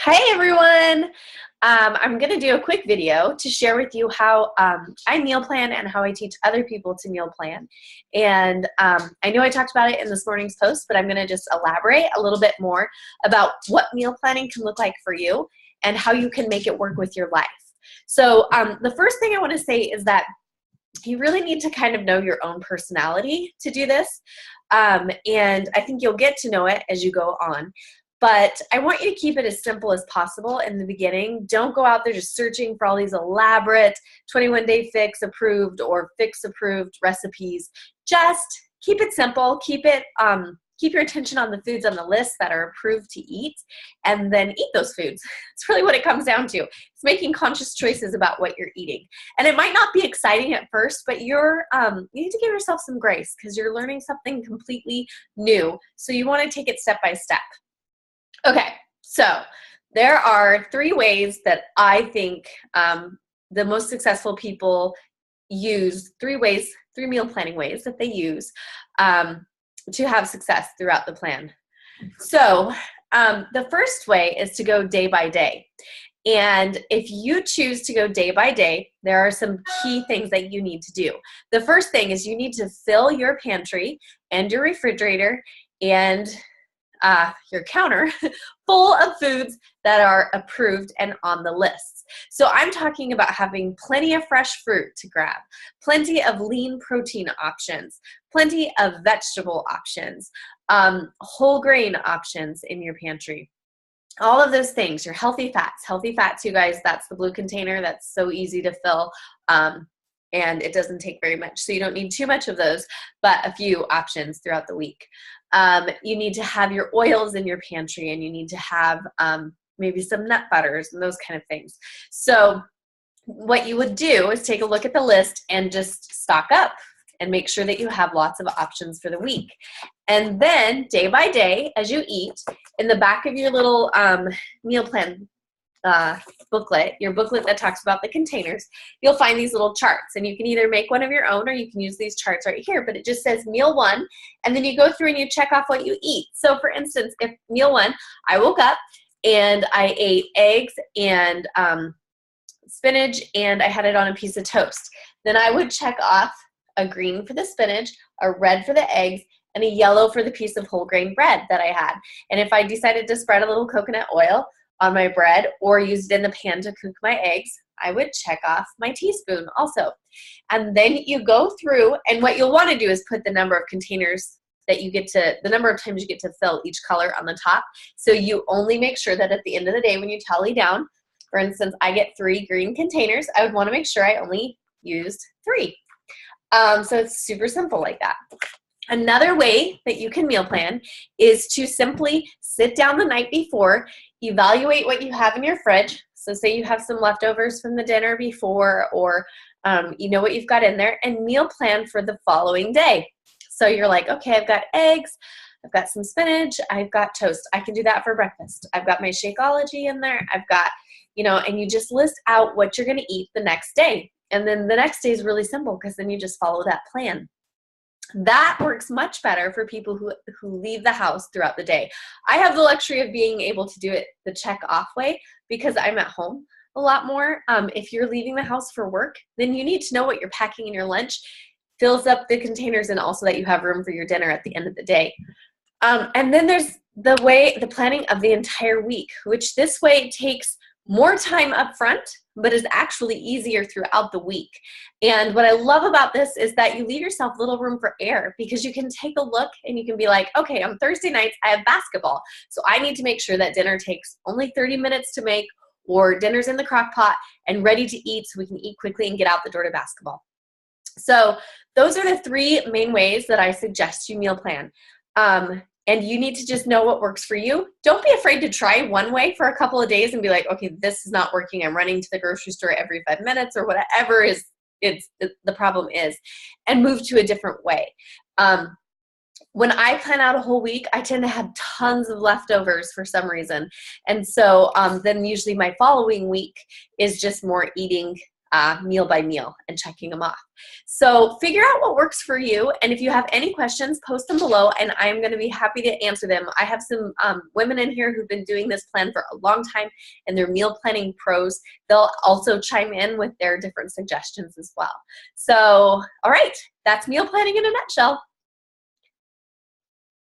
Hey everyone! I'm going to do a quick video to share with you how I meal plan and how I teach other people to meal plan. And I know I talked about it in this morning's post, but I'm going to just elaborate a little bit more about what meal planning can look like for you and how you can make it work with your life. So the first thing I want to say is that you really need to kind of know your own personality to do this. And I think you'll get to know it as you go on. But I want you to keep it as simple as possible in the beginning. Don't go out there just searching for all these elaborate 21-day fix approved or fix approved recipes. Just keep it simple. Keep your attention on the foods on the list that are approved to eat, and then eat those foods. It's really what it comes down to. It's making conscious choices about what you're eating. And it might not be exciting at first, but you need to give yourself some grace because you're learning something completely new. So you want to take it step by step. Okay, so there are three ways that I think the most successful people use, three meal planning ways that they use to have success throughout the plan. So the first way is to go day by day. And if you choose to go day by day, there are some key things that you need to do. The first thing is you need to fill your pantry and your refrigerator and your counter full of foods that are approved and on the lists. So I'm talking about having plenty of fresh fruit to grab, plenty of lean protein options, plenty of vegetable options, whole grain options in your pantry. All of those things, your healthy fats, you guys, that's the blue container. That's so easy to fill. And it doesn't take very much. So you don't need too much of those, but a few options throughout the week. You need to have your oils in your pantry, and you need to have maybe some nut butters and those kind of things. So what you would do is take a look at the list and just stock up and make sure that you have lots of options for the week. And then day by day, as you eat, in the back of your little meal plan booklet, your booklet that talks about the containers, you'll find these little charts, and you can either make one of your own or you can use these charts right here, but it just says meal one, and then you go through and you check off what you eat. So for instance, if meal one, I woke up and I ate eggs and spinach and I had it on a piece of toast, then I would check off a green for the spinach, a red for the eggs, and a yellow for the piece of whole grain bread that I had. And if I decided to spread a little coconut oil on my bread or used it in the pan to cook my eggs, I would check off my teaspoon also. And then you go through, and what you'll want to do is put the number of containers that you get to, the number of times you get to fill each color on the top. So you only make sure that at the end of the day when you tally down, for instance, I get 3 green containers, I would want to make sure I only used 3. So it's super simple like that. Another way that you can meal plan is to simply sit down the night before, evaluate what you have in your fridge. So say you have some leftovers from the dinner before, or you know what you've got in there, and meal plan for the following day. So you're like, okay, I've got eggs, I've got some spinach, I've got toast. I can do that for breakfast. I've got my Shakeology in there. I've got, and you just list out what you're going to eat the next day. And then the next day is really simple because then you just follow that plan. That works much better for people who leave the house throughout the day. I have the luxury of being able to do it the check off way because I'm at home a lot more. If you're leaving the house for work, then you need to know what you're packing in your lunch, fills up the containers, and also that you have room for your dinner at the end of the day. And then there's the planning of the entire week, which this way takes more time up front, but is actually easier throughout the week. And what I love about this is that you leave yourself little room for error because you can take a look and you can be like, okay, on Thursday nights, I have basketball. So I need to make sure that dinner takes only 30 minutes to make, or dinner's in the crock pot and ready to eat so we can eat quickly and get out the door to basketball. So those are the 3 main ways that I suggest you meal plan. And you need to just know what works for you. Don't be afraid to try one way for a couple of days and be like, okay, this is not working. I'm running to the grocery store every 5 minutes or whatever the problem is, and move to a different way. When I plan out a whole week, I tend to have tons of leftovers for some reason. And so then usually my following week is just more eating meal by meal and checking them off. So figure out what works for you, and if you have any questions, post them below, and I'm going to be happy to answer them. I have some women in here who've been doing this plan for a long time, and they're meal planning pros. They'll also chime in with their different suggestions as well. So, all right, that's meal planning in a nutshell.